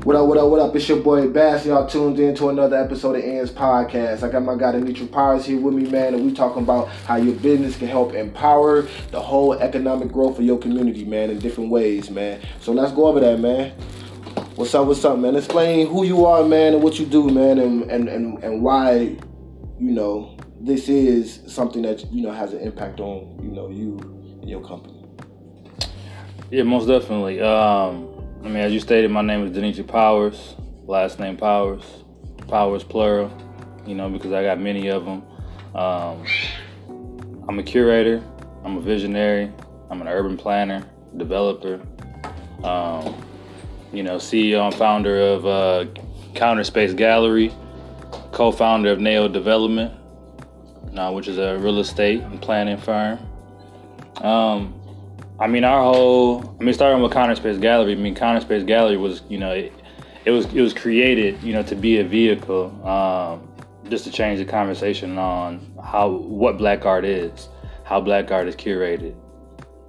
What up? It's your boy Bass. Y'all tuned in to another episode of Ian's Podcast. I got my guy Denetrick Powers here with me, man, and we talking about how your business can help empower the whole economic growth of your community, man, in different ways, man. So let's go over that, man. What's up, man? Explain who you are, man, and what you do, man, and why, this is something that, has an impact on, you and your company. Yeah, most definitely. As you stated, my name is Denetrick Powers, last name Powers plural, because I got many of them. I'm a curator, I'm a visionary, I'm an urban planner, developer, CEO and founder of Counterspace Gallery, co-founder of Neo Development, which is a real estate and planning firm. Starting with Counterspace Gallery. Counterspace Gallery was, it was created, to be a vehicle, just to change the conversation on what Black art is, how Black art is curated.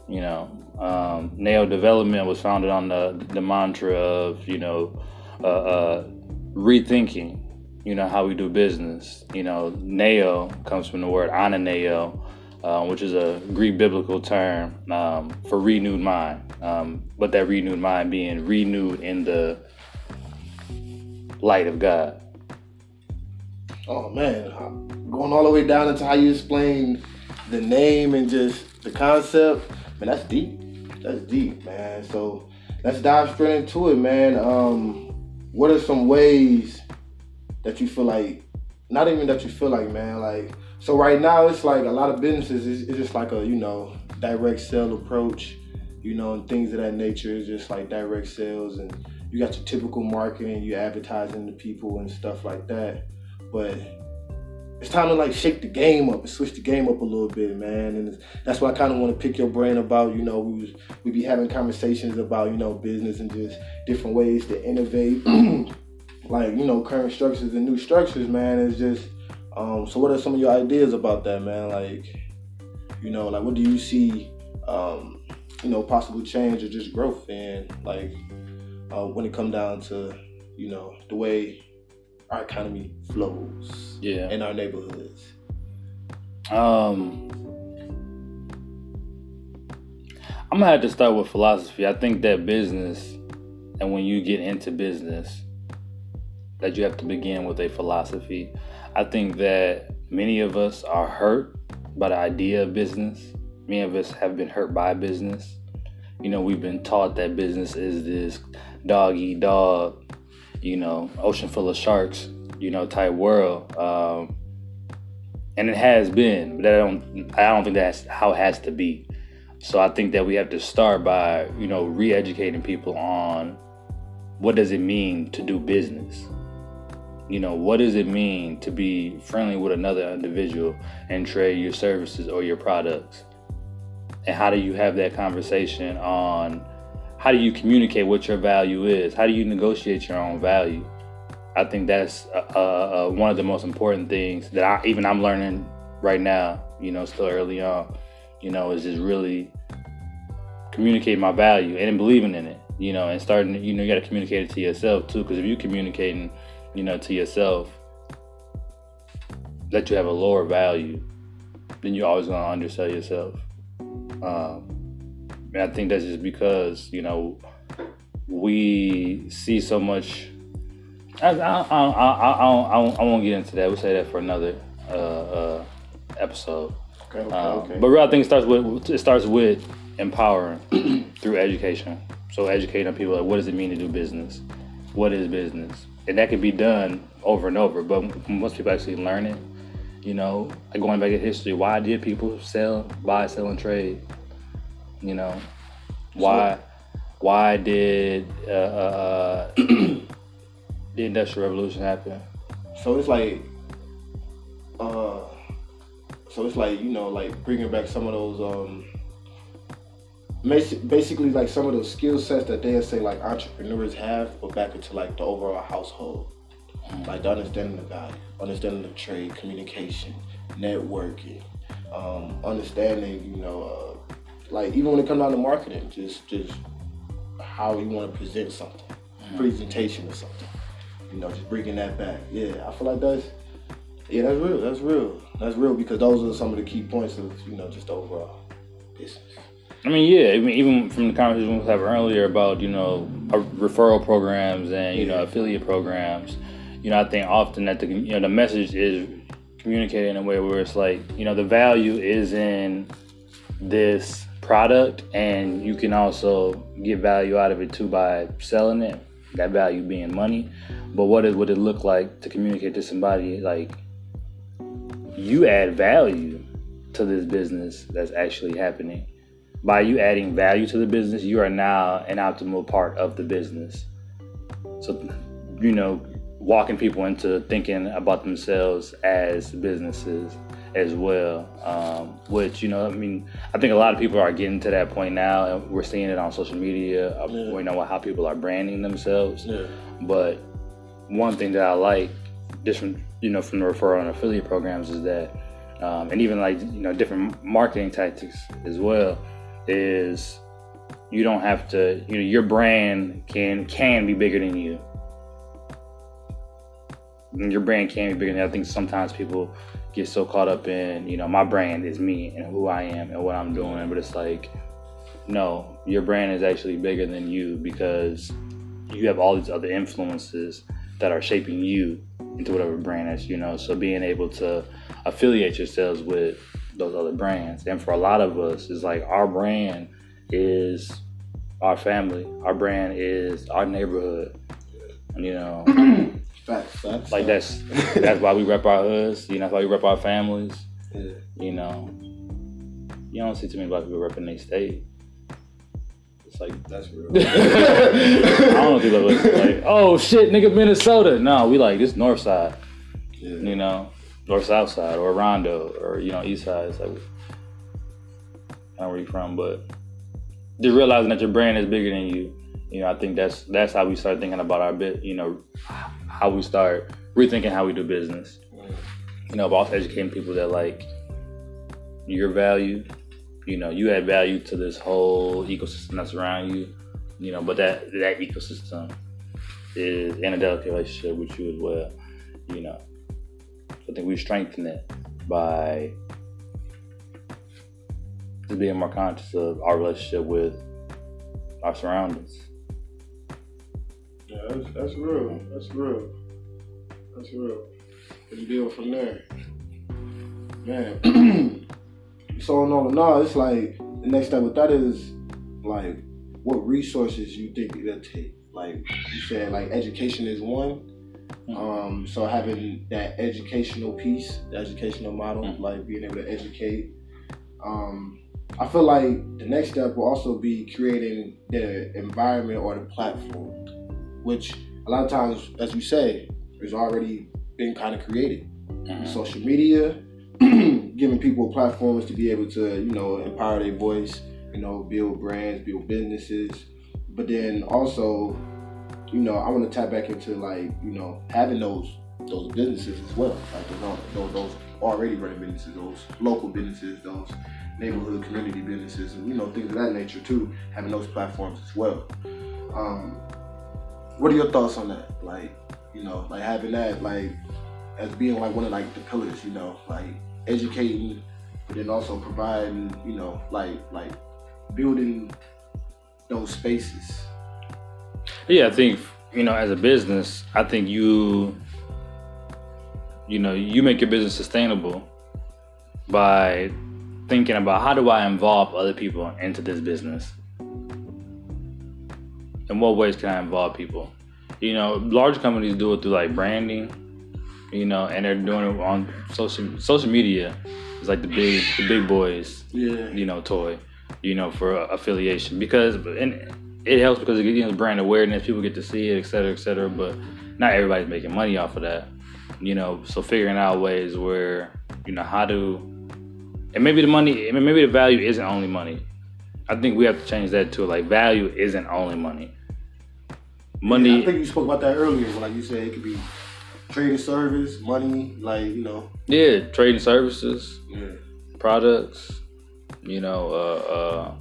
Neo Development was founded on the mantra of, rethinking, how we do business. Neo comes from the word ananeo, which is a Greek biblical term for renewed mind, but that renewed mind being renewed in the light of God. Oh man, going all the way down into how you explain the name and just the concept, man, that's deep. That's deep, man. So let's dive straight into it, man. What are some ways that you feel like, not even that you feel like, man, like, so right now it's like a lot of businesses, it's just like a, direct sale approach, and things of that nature. Is just like direct sales, and you got your typical marketing, you advertising to people and stuff like that. But it's time to like shake the game up and switch the game up a little bit, man. And that's why I kind of want to pick your brain about, we be having conversations about, business and just different ways to innovate, like, current structures and new structures, man. It's just, so what are some of your ideas about that, man? Like, like what do you see, possible change or just growth in, like, when it comes down to, the way our economy flows in our neighborhoods? I'm gonna have to start with philosophy. I think that business, and when you get into business, that you have to begin with a philosophy. I think that many of us are hurt by the idea of business. Many of us have been hurt by business. We've been taught that business is this dog eat dog, ocean full of sharks, type world. And it has been, but I don't think that's how it has to be. So I think that we have to start by, re-educating people on what does it mean to do business. What does it mean to be friendly with another individual and trade your services or your products? And how do you have that conversation on how do you communicate what your value is? How do you negotiate your own value? I think that's one of the most important things that I'm learning right now, still early on, is just really communicating my value and believing in it, and starting, you got to communicate it to yourself too, because if you're communicating to yourself that you have a lower value, then you're always going to undersell yourself. And I think that's just because, we see so much. I won't get into that. We'll say that for another episode. Okay. But really, I think it starts with empowering through education. So educating people, like, what does it mean to do business? What is business? And that can be done over and over, but most people actually learn it. Like going back in history, why did people buy, sell, and trade? Why did the Industrial Revolution happen? So it's like, like bringing back some of those, basically like some of those skill sets that they say like entrepreneurs have, but back into like the overall household, like the understanding of God, understanding of trade, communication, networking, understanding, like even when it comes down to marketing, just how you want to present something. presentation or something. You know, just bringing that back. Yeah, I feel like that's real. That's real because those are some of the key points of, you know, just the overall business. I mean, yeah, even from the conversation we was having earlier about, you know, referral programs and, you know, affiliate programs, you know, I think often that the message is communicated in a way where it's like, you know, the value is in this product and you can also get value out of it too by selling it, that value being money. But what would it look like to communicate to somebody like you add value to this business that's actually happening? By you adding value to the business, you are now an optimal part of the business. So, you know, walking people into thinking about themselves as businesses as well, which, you know, I mean, I think a lot of people are getting to that point now, and we're seeing it on social media, you know, how people are branding themselves. Yeah. But one thing that I like, just from, you know, from the referral and affiliate programs is that, and even like, you know, different marketing tactics as well, is you don't have to, you know, your brand can be bigger than you. Your brand can be bigger than you. I think sometimes people get so caught up in, you know, my brand is me and who I am and what I'm doing, but it's like, no, your brand is actually bigger than you because you have all these other influences that are shaping you into whatever brand that's, you know, so being able to affiliate yourselves with those other brands. And for a lot of us, it's like our brand is our family. Our brand is our neighborhood. You know, facts. Like that's why we rep our hoods. You know, that's why we rep our families. Yeah. You know, you don't see too many black people repping their state. It's like that's real. I don't know if people like, oh shit, nigga, Minnesota. No, we like this North Side. Yeah. You know. Or South Side, or Rondo, or, you know, East Side. It's like, I don't know where you're from, but just realizing that your brand is bigger than you. You know, I think that's how we start thinking about our bit. You know, how we start rethinking how we do business. You know, but also educating people that like your value. You know, you add value to this whole ecosystem that's around you. You know, but that ecosystem is in a delicate relationship with you as well. You know. I think we strengthen it by just being more conscious of our relationship with our surroundings. Yeah, that's real. That's real. What you deal from there? Man. So in all, it's like the next step with that is like what resources you think it'll take. Like you said, like education is one. So having that educational piece, the educational model, like being able to educate. I feel like the next step will also be creating the environment or the platform, which a lot of times, as you say, has already been kind of created. Social media, giving people platforms to be able to, you know, empower their voice, you know, build brands, build businesses, but then also, you know, I want to tap back into like, you know, having those businesses as well, like those already running businesses, those local businesses, those neighborhood community businesses, and, you know, things of that nature too, having those platforms as well. What are your thoughts on that? Like, you know, like having that like as being like one of like the pillars, you know, like educating, but then also providing, you know, like building those spaces. Yeah, I think, you know, as a business, I think you make your business sustainable by thinking about how do I involve other people into this business? In what ways can I involve people? You know, large companies do it through like branding, you know, and they're doing it on social media. It's like the big boys, you know, toy, you know, for affiliation and it helps because it gives brand awareness. People get to see it, et cetera, but not everybody's making money off of that, you know. So figuring out ways where, you know, and maybe the value isn't only money. I think we have to change that too. Like, value isn't only money. Yeah, I think you spoke about that earlier. Like you said, it could be trade and service, money, like, you know. Yeah, trade and services, products, you know,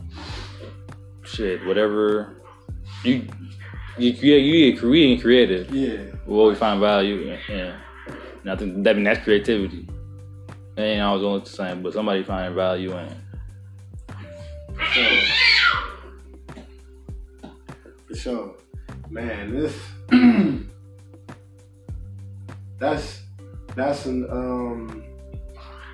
whatever you get creative. Yeah. What we find value in. Yeah. And I think that's creativity. It ain't always gonna look the same, but somebody finding value in it. For sure. Man, this that's an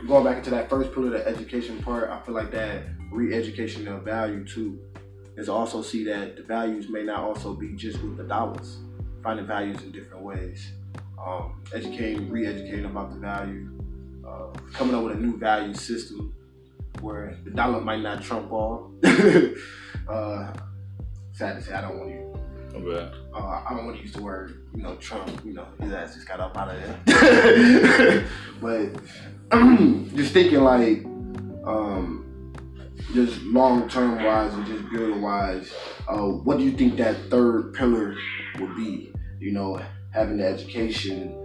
going back into that first pillar, the education part. I feel like that re-education of value too is also see that the values may not also be just with the dollars, finding values in different ways, re-educating about the value, coming up with a new value system where the dollar might not trump all. Sad to say, I don't want to. Okay. I don't want to use the word, Trump. His ass just got up out of there. But just thinking like, just long term wise and just building wise, what do you think that third pillar would be? Having the education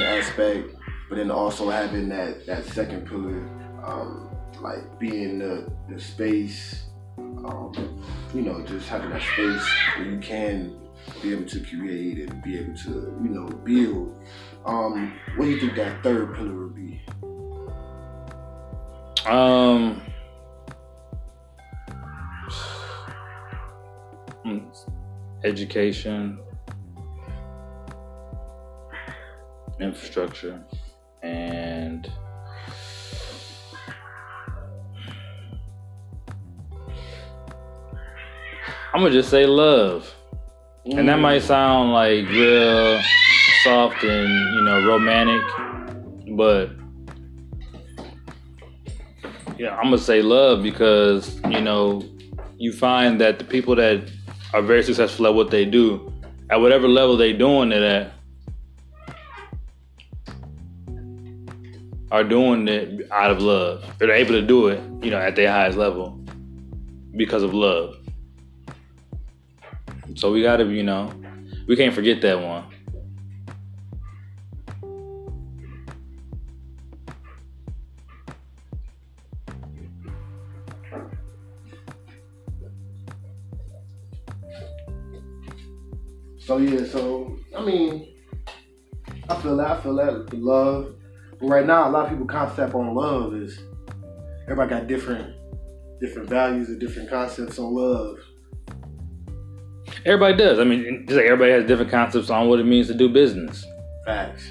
aspect, but then also having that second pillar, like being the space. Just having that space where you can be able to create and be able to, build. What do you think that third pillar would be? Education, infrastructure, and I'm gonna just say love. And that might sound like real soft and, romantic, but yeah, I'm gonna say love because, you find that the people that are very successful at what they do, at whatever level they doing it at, are doing it out of love. They're able to do it, at their highest level because of love. So we gotta, we can't forget that one. So I feel that love. But right now, a lot of people concept on love is everybody got different values and different concepts on love. Everybody does. Just like everybody has different concepts on what it means to do business. Facts.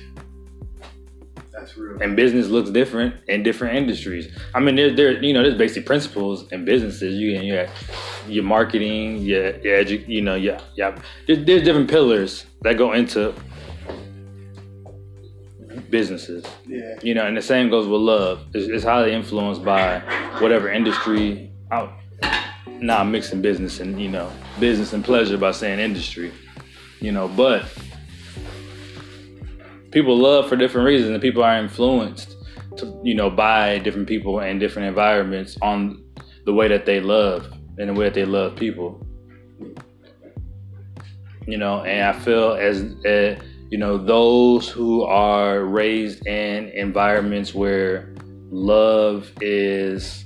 That's real. And business looks different in different industries. There's basic principles in businesses. You have your marketing, there's different pillars that go into businesses. Yeah. And the same goes with love. It's highly influenced by whatever industry. Now I'm mixing business and business and pleasure by saying industry, but people love for different reasons, and people are influenced to by different people and different environments on the way that they love and the way that they love people. And I feel as those who are raised in environments where love is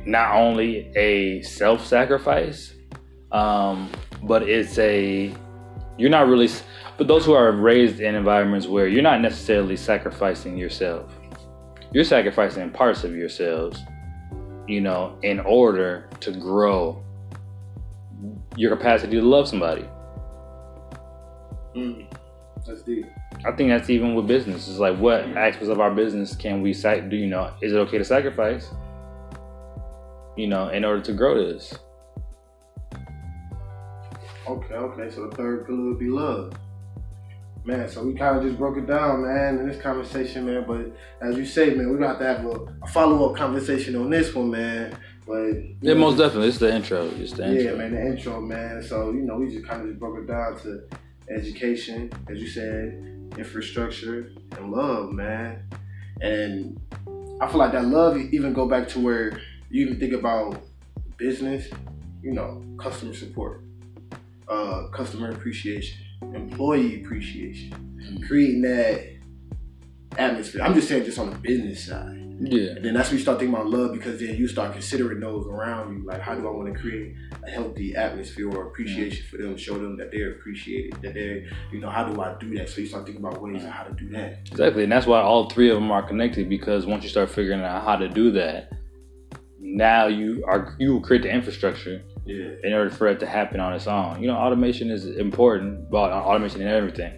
not only a self-sacrifice, but but those who are raised in environments where you're not necessarily sacrificing yourself, you're sacrificing parts of yourselves, in order to grow your capacity to love somebody. That's deep. I think that's even with business. It's like, what aspects of our business can we is it okay to sacrifice? In order to grow this. Okay. So the third pillar would be love. Man, so we kind of just broke it down, man, in this conversation, man. But as you say, man, we're going to have a follow-up conversation on this one, man. But most definitely. It's the intro. Yeah, man, the intro, man. So, we just kind of just broke it down to education, as you said, infrastructure, and love, man. And I feel like that love even go back to where you even think about business, customer support, customer appreciation, employee appreciation, creating atmosphere. I'm just saying, just on the business side. Yeah. And then that's when you start thinking about love, because then you start considering those around you. Like, how do I want to create a healthy atmosphere or appreciation for them, show them that they're appreciated, that they're, how do I do that? So you start thinking about ways of how to do that. Exactly. And that's why all three of them are connected, because once you start figuring out how to do that, now you will create the infrastructure in order for it to happen on its own. Automation is important, but automation in everything.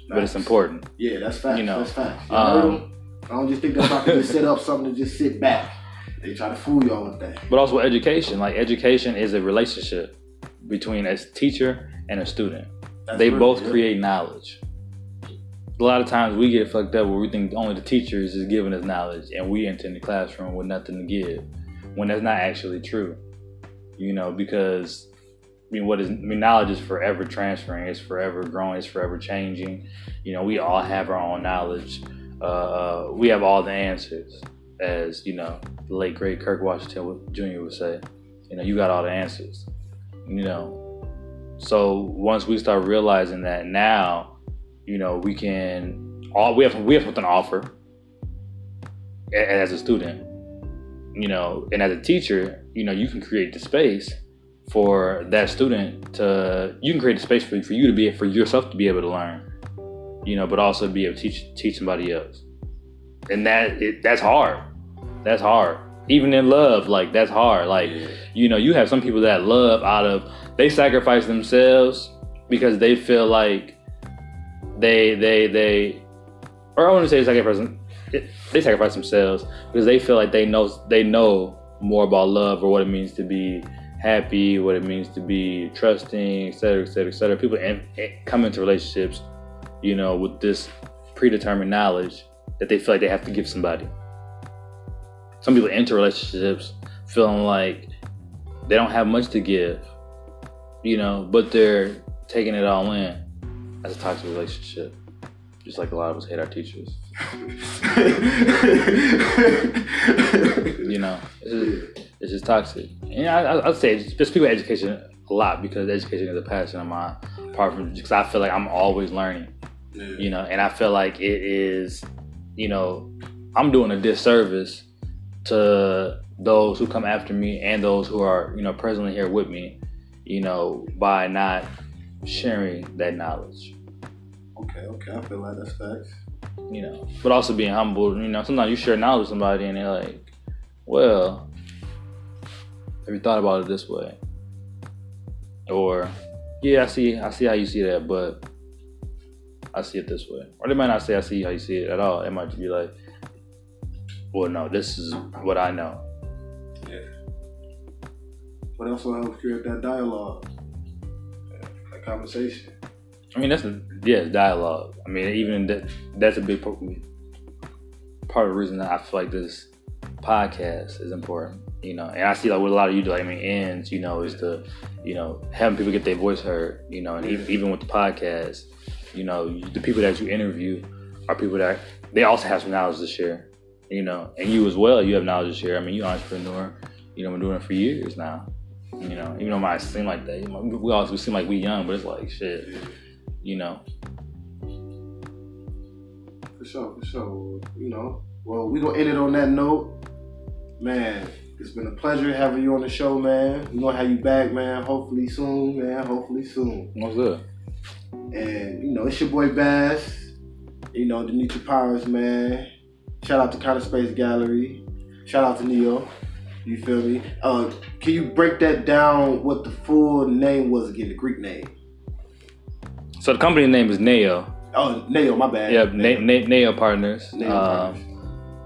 But it's important. Yeah, that's fact. That's fact. I don't just think that's not to set up something to just sit back. They try to fool y'all with that. But also education. Like, education is a relationship between a teacher and a student. They both create knowledge. A lot of times we get fucked up where we think only the teacher is just giving us knowledge and we enter in the classroom with nothing to give, when that's not actually true. Because knowledge is forever transferring, it's forever growing, it's forever changing. We all have our own knowledge. We have all the answers, as the late great Kirk Washington Jr. would say. You got all the answers. So once we start realizing that now, we have something to offer as a student, and as a teacher, you can create the space for that student you can create a space for you for yourself to be able to learn, but also be able to teach somebody else. And that's hard. That's hard. Even in love, like, that's hard. Like, you have some people that love they sacrifice themselves because they feel like or I want to say they sacrifice themselves because they feel like they know more about love, or what it means to be happy, what it means to be trusting, et cetera, et cetera, et cetera. People come into relationships, with this predetermined knowledge that they feel like they have to give somebody. Some people enter relationships feeling like they don't have much to give, but they're taking it all in. That's a toxic relationship. Just like a lot of us hate our teachers. It's just toxic. And I'd say just people education a lot, because education is a passion of mine, apart from because I feel like I'm always learning. And I feel like it is, I'm doing a disservice to those who come after me and those who are, presently here with me, by not sharing that knowledge. Okay, I feel like that's facts. But also being humble. Sometimes you share knowledge with somebody and they're like, well, have you thought about it this way? Or, yeah, I see how you see that, but I see it this way. Or they might not say I see how you see it at all. It might just be like, well, no, this is what I know. Yeah. What else will help create that dialogue? That conversation? It's dialogue. Even that's a big part of the reason that I feel like this podcast is important. And I see like what a lot of you do. Ends, is to, having people get their voice heard. And even with the podcast, the people that you interview are people that they also have some knowledge to share. And you as well. You have knowledge to share. You're an entrepreneur. Been doing it for years now. Even though it might seem like that, we seem like we young, but it's like shit. For sure. Well, we gonna end it on that note, man. It's been a pleasure having you on the show, man. We gonna have you back, man. Hopefully soon, man. What's good? And it's your boy Bass. Denetrick Powers, man. Shout out to Counter Space Gallery. Shout out to Neo. You feel me? Can you break that down? What the full name was again? The Greek name. So the company name is Neo. Oh, Neo, my bad. Yeah, Neo Partners. Neo Partners.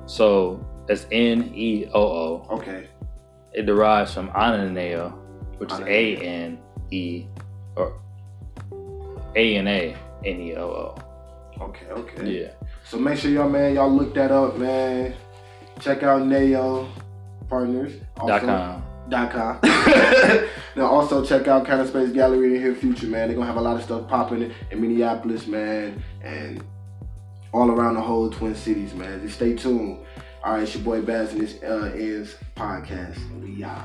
So that's Neoo. Okay. It derives from Ananeo, which is A-N-E, or A-N-A-N-E-O-O. Okay. Yeah. So make sure y'all look that up, man. Check out Neo Partners. .com. Now also check out Counter Space Gallery in here future, man. They're gonna have a lot of stuff popping in Minneapolis, man, and all around the whole Twin Cities, man. Just stay tuned. All right, it's your boy Baz, and this is podcast. We out.